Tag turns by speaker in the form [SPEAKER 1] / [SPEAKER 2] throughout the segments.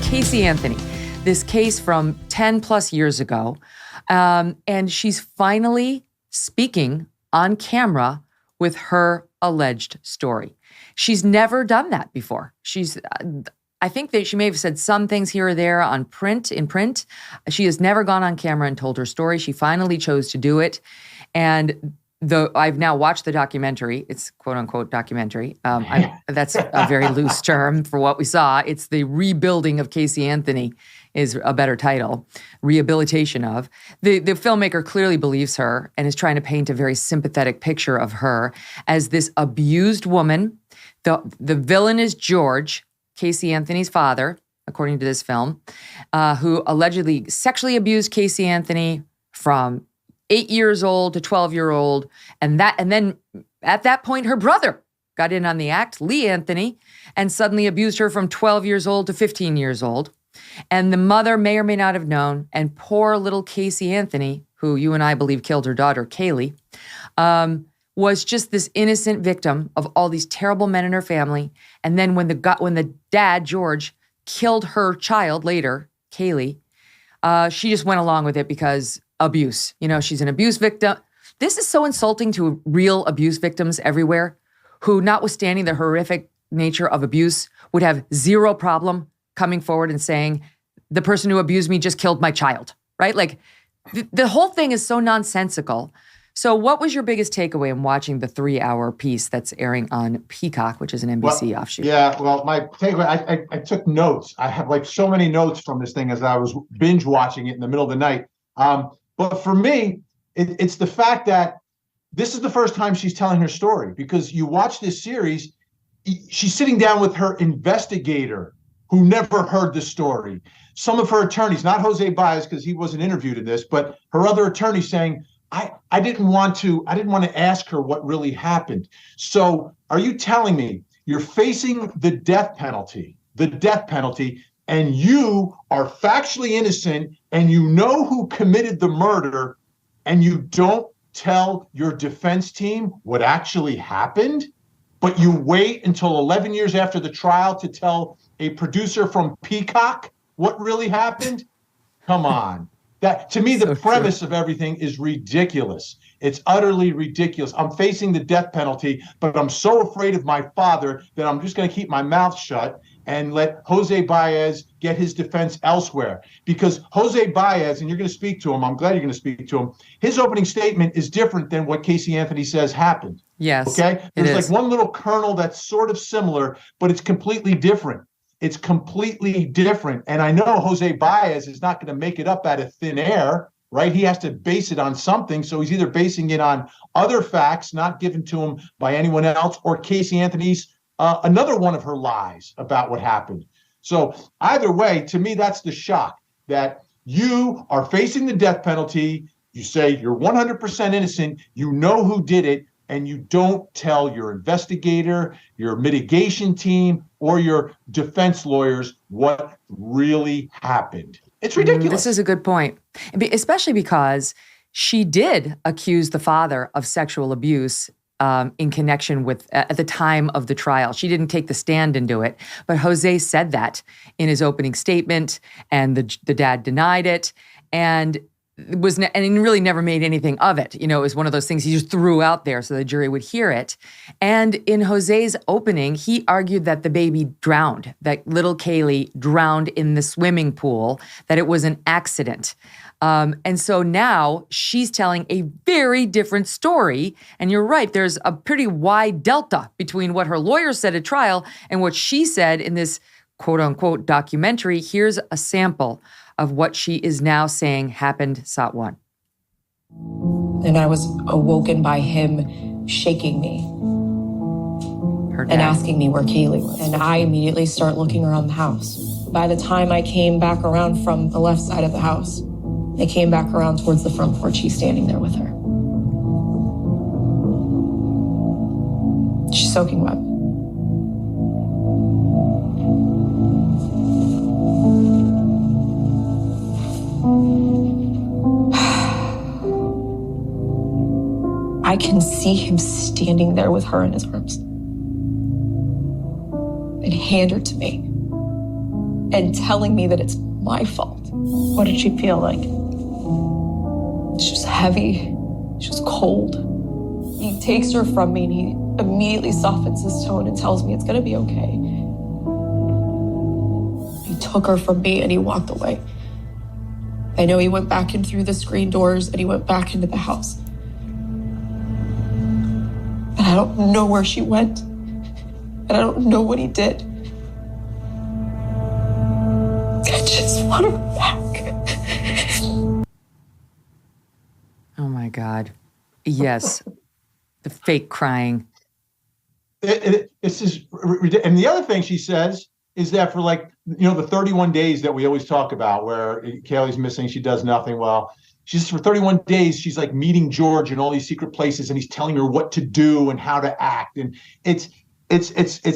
[SPEAKER 1] Casey Anthony, this case from 10 plus years ago. And she's finally speaking on camera with her alleged story. She's never done that before. I think that she may have said some things here or there in print. She has never gone on camera and told her story. She finally chose to do it. And I've now watched the documentary. It's quote unquote documentary. That's a very loose term for what we saw. It's the rebuilding of Casey Anthony is a better title. Rehabilitation of. The filmmaker clearly believes her and is trying to paint a very sympathetic picture of her as this abused woman. The villain is George, Casey Anthony's father, according to this film, who allegedly sexually abused Casey Anthony from 8 years old to 12-year-old. And then at that point, her brother got in on the act, Lee Anthony, and suddenly abused her from 12 years old to 15 years old. And the mother may or may not have known. And poor little Casey Anthony, who you and I believe killed her daughter, Kaylee, was just this innocent victim of all these terrible men in her family. And then when the dad, George, killed her child later, Kaylee, she just went along with it because abuse. She's an abuse victim. This is so insulting to real abuse victims everywhere who, notwithstanding the horrific nature of abuse, would have zero problem coming forward and saying, the person who abused me just killed my child, right? Like, the whole thing is so nonsensical. So what was your biggest takeaway in watching the 3-hour piece that's airing on Peacock, which is an NBC offshoot?
[SPEAKER 2] Yeah, well, my takeaway, I took notes. I have like so many notes from this thing as I was binge watching it in the middle of the night. But for me, it's the fact that this is the first time she's telling her story, because you watch this series, she's sitting down with her investigator who never heard the story. Some of her attorneys, not Jose Baez, because he wasn't interviewed in this, but her other attorneys saying, I didn't want to ask her what really happened. So are you telling me you're facing the death penalty, and you are factually innocent and you know who committed the murder, and you don't tell your defense team what actually happened, but you wait until 11 years after the trial to tell a producer from Peacock what really happened? Come on. That, to me, the premise of everything is ridiculous. It's utterly ridiculous. I'm facing the death penalty, but I'm so afraid of my father that I'm just going to keep my mouth shut and let Jose Baez get his defense elsewhere. Because Jose Baez, and you're going to speak to him, I'm glad you're going to speak to him, his opening statement is different than what Casey Anthony says happened.
[SPEAKER 1] Yes.
[SPEAKER 2] Okay? There's like one little kernel that's sort of similar, but it's completely different. It's completely different. And I know Jose Baez is not going to make it up out of thin air, right? He has to base it on something. So he's either basing it on other facts not given to him by anyone else, or Casey Anthony's another one of her lies about what happened. So either way, to me, that's the shock, that you are facing the death penalty. You say you're 100% innocent. You know who did it. And you don't tell your investigator, your mitigation team, or your defense lawyers what really happened. It's ridiculous.
[SPEAKER 1] This is a good point, especially because she did accuse the father of sexual abuse in connection with, at the time of the trial. She didn't take the stand and do it, but Jose said that in his opening statement, and the dad denied it. And he really never made anything of it. It was one of those things he just threw out there so the jury would hear it. And in Jose's opening, he argued that the baby drowned, that little Kaylee drowned in the swimming pool, that it was an accident. And so now she's telling a very different story. And you're right, there's a pretty wide delta between what her lawyer said at trial and what she said in this quote unquote documentary. Here's a sample of what she is now saying happened, Sot 1.
[SPEAKER 3] And I was awoken by him shaking me and asking me where Kaylee was. And I immediately start looking around the house. By the time I came back around from the left side of the house, I came back around towards the front porch. He's standing there with her. She's soaking wet. I can see him standing there with her in his arms and hand her to me. and telling me that it's my fault.
[SPEAKER 4] What did she feel like?
[SPEAKER 3] She was heavy. She was cold. He takes her from me and he immediately softens his tone and tells me it's gonna be okay. He took her from me and he walked away. I know he went back in through the screen doors and he went back into the house. And I don't know where she went. And I don't know what he did. I just want her back.
[SPEAKER 1] Oh my God. Yes. The fake crying.
[SPEAKER 2] This is, and the other thing she says is that for the 31 days that we always talk about where Kaylee's missing, she does nothing. Well, she's for 31 days, she's like meeting George in all these secret places and he's telling her what to do and how to act. And it's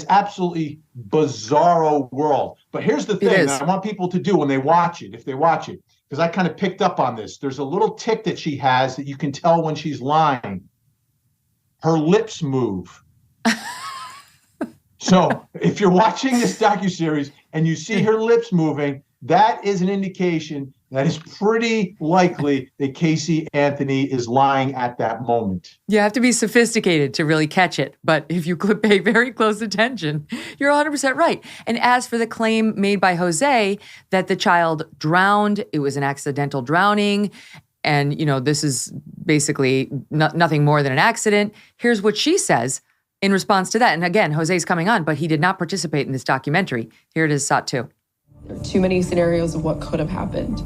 [SPEAKER 2] absolutely bizarro world. But here's the thing that I want people to do when they watch it, if they watch it, because I kind of picked up on this. There's a little tick that she has that you can tell when she's lying. Her lips move. So if you're watching this docuseries and you see her lips moving, that is an indication that it's pretty likely that Casey Anthony is lying at that moment.
[SPEAKER 1] You have to be sophisticated to really catch it. But if you could pay very close attention, you're 100% right. And as for the claim made by Jose that the child drowned, it was an accidental drowning, and, this is basically nothing more than an accident. Here's what she says in response to that. And again, Jose's coming on, but he did not participate in this documentary. Here it is, Sot 2.
[SPEAKER 3] There are too many scenarios of what could have happened,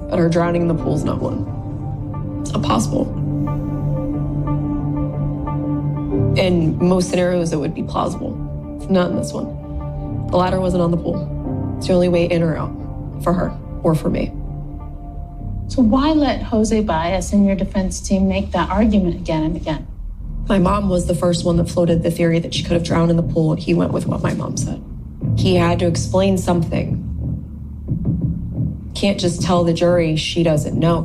[SPEAKER 3] but her drowning in the pool is not one. It's not possible. In most scenarios, it would be plausible. Not in this one. The ladder wasn't on the pool. It's the only way in or out for her or for me.
[SPEAKER 4] So why let Jose Baez and your defense team make that argument again and again?
[SPEAKER 3] My mom was the first one that floated the theory that she could have drowned in the pool. He went with what my mom said. He had to explain something. Can't just tell the jury she doesn't know.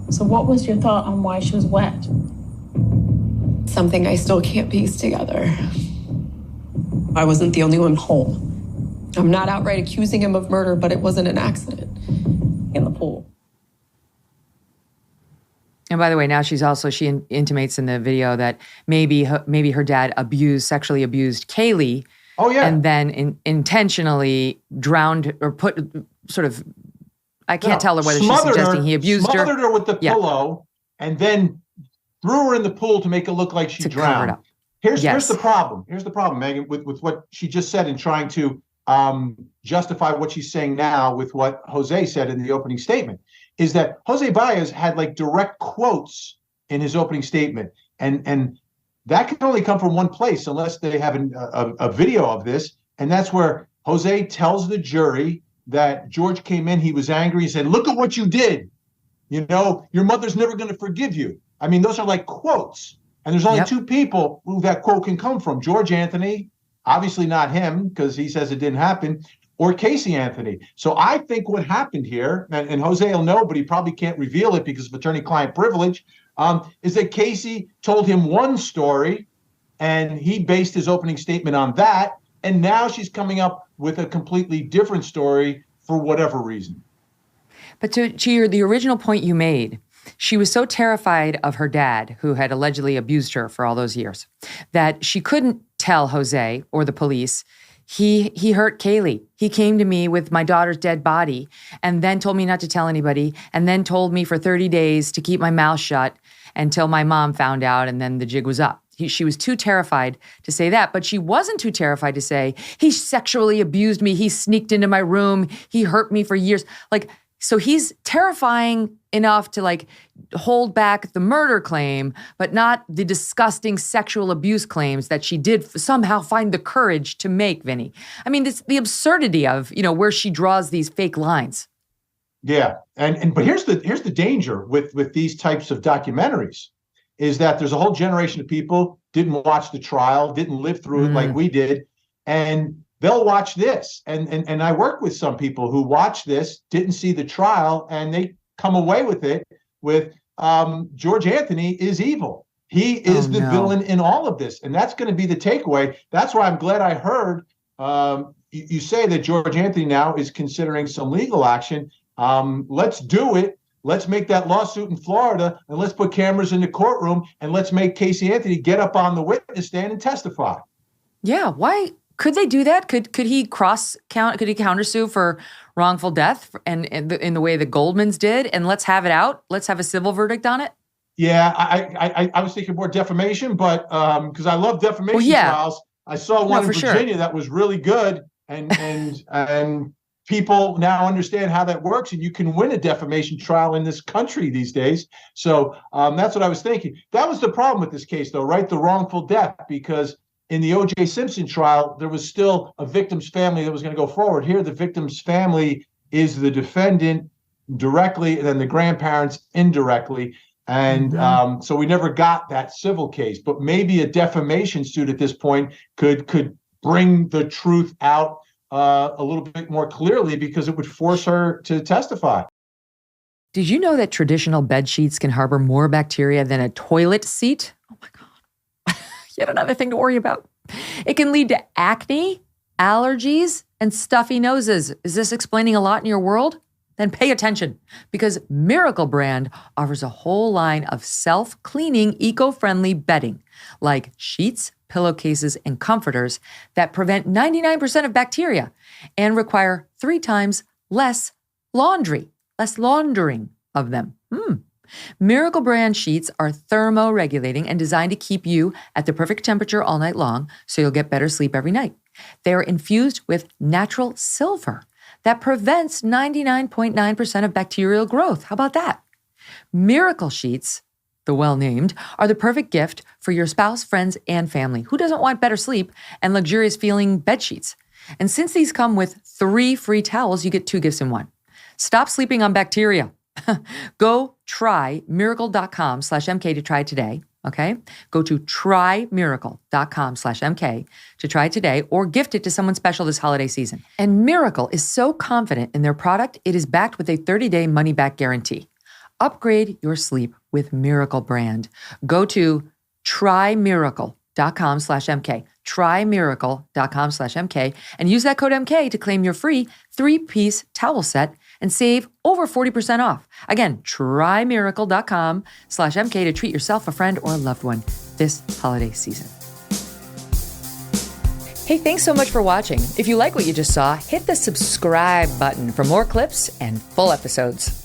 [SPEAKER 4] So what was your thought on why she was wet?
[SPEAKER 3] Something I still can't piece together. I wasn't the only one home. I'm not outright accusing him of murder, but it wasn't an accident in the pool.
[SPEAKER 1] And by the way, now she intimates in the video that maybe her dad sexually abused Kaylee.
[SPEAKER 2] Oh yeah.
[SPEAKER 1] And then intentionally drowned or I can't tell her whether she's suggesting he abused her.
[SPEAKER 2] Smothered her with the pillow and then threw her in the pool to make it look like she drowned. Here's the problem. Here's the problem, Megyn, with what she just said in trying to justify what she's saying now with what Jose said in the opening statement, is that Jose Baez had direct quotes in his opening statement. And that can only come from one place unless they have a video of this. And that's where Jose tells the jury that George came in, he was angry, he said, "Look at what you did. Your mother's never going to forgive you." I mean, those are quotes. And there's only two people who that quote can come from. George Anthony, obviously not him because he says it didn't happen, or Casey Anthony. So I think what happened here, and Jose will know, but he probably can't reveal it because of attorney-client privilege, is that Casey told him one story and he based his opening statement on that. And now she's coming up with a completely different story for whatever reason.
[SPEAKER 1] But to the original point you made, she was so terrified of her dad, who had allegedly abused her for all those years, that she couldn't tell Jose or the police, he hurt Kaylee. He came to me with my daughter's dead body and then told me not to tell anybody and then told me for 30 days to keep my mouth shut until my mom found out, and then the jig was up. She was too terrified to say that, but she wasn't too terrified to say, he sexually abused me, he sneaked into my room, he hurt me for years. So he's terrifying enough to hold back the murder claim, but not the disgusting sexual abuse claims that she did somehow find the courage to make, Vinny. I mean, the absurdity of, where she draws these fake lines.
[SPEAKER 2] Yeah. But here's the danger with these types of documentaries is that there's a whole generation of people didn't watch the trial, didn't live through it like we did. And they'll watch this. And I work with some people who watch this, didn't see the trial, and they come away with it with George Anthony is evil. He is the villain in all of this. And that's going to be the takeaway. That's why I'm glad I heard you say that George Anthony now is considering some legal action. Let's do it. Let's make that lawsuit in Florida, and let's put cameras in the courtroom, and let's make Casey Anthony get up on the witness stand and testify.
[SPEAKER 1] Yeah, why could they do that? Could he Could he countersue for wrongful death and in the way the Goldmans did? And let's have it out. Let's have a civil verdict on it.
[SPEAKER 2] Yeah, I was thinking more defamation, but because I love defamation trials, I saw one in Virginia that was really good, and people now understand how that works, and you can win a defamation trial in this country these days. So that's what I was thinking. That was the problem with this case, though, right? The wrongful death, because in the O.J. Simpson trial, there was still a victim's family that was going to go forward. Here, the victim's family is the defendant directly, and then the grandparents indirectly. And so we never got that civil case. But maybe a defamation suit at this point could bring the truth out a little bit more clearly, because it would force her to testify.
[SPEAKER 1] Did you know that traditional bed sheets can harbor more bacteria than a toilet seat? Oh my God. Yet another thing to worry about. It can lead to acne, allergies, and stuffy noses. Is this explaining a lot in your world? Then pay attention, because Miracle Brand offers a whole line of self-cleaning, eco-friendly bedding, like sheets, pillowcases, and comforters that prevent 99% of bacteria and require 3 times less laundering of them. Miracle Brand sheets are thermoregulating and designed to keep you at the perfect temperature all night long, so you'll get better sleep every night. They are infused with natural silver that prevents 99.9% of bacterial growth. How about that? Miracle Sheets, the well-named, are the perfect gift for your spouse, friends, and family. Who doesn't want better sleep and luxurious feeling bed sheets? And since these come with 3 free towels, you get 2 gifts in 1. Stop sleeping on bacteria. Go try miracle.com/MK to try it today. Okay? Go to trymiracle.com/MK to try it today, or gift it to someone special this holiday season. And Miracle is so confident in their product, it is backed with a 30-day money-back guarantee. Upgrade your sleep with Miracle Brand. Go to trymiracle.com/MK, trymiracle.com/MK, and use that code MK to claim your free 3-piece towel set and save over 40% off. Again, trymiracle.com/MK to treat yourself, a friend, or a loved one this holiday season. Hey, thanks so much for watching. If you like what you just saw, hit the subscribe button for more clips and full episodes.